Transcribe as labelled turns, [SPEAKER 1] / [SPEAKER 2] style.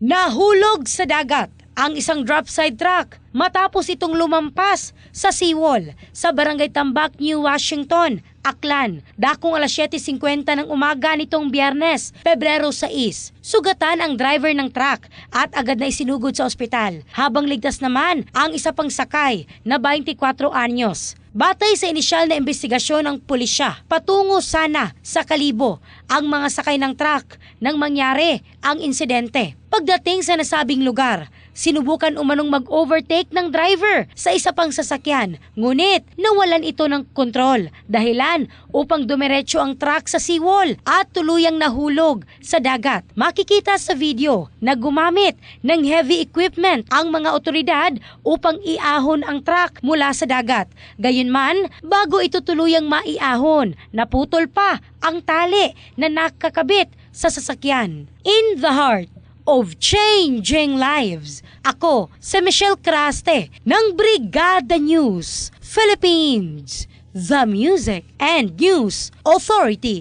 [SPEAKER 1] Nahulog sa dagat ang isang drop side truck matapos itong lumampas sa seawall sa Barangay Tambak, New Washington, Aklan. Dakong alas 7:50 ng umaga nitong Biyernes, Pebrero 6. Sugatan ang driver ng truck at agad na isinugod sa ospital, habang ligtas naman ang isa pang sakay na 24 anyos. Batay sa inisyal na investigasyon ng pulisya, patungo sana sa Kalibo ang mga sakay ng truck nang mangyari ang insidente. Pagdating sa nasabing lugar, sinubukan umanong mag-overtake ng driver sa isa pang sasakyan, ngunit nawalan ito ng kontrol, dahilan upang dumiretso ang truck sa seawall at tuluyang nahulog sa dagat. Makikita sa video na gumamit ng heavy equipment ang mga otoridad upang iahon ang truck mula sa dagat. Gayunman, bago ito tuluyang maiahon, naputol pa ang tali na nakakabit sa sasakyan. In the heart of changing lives, ako si Michelle Craste ng Brigada News Philippines, the Music and News Authority.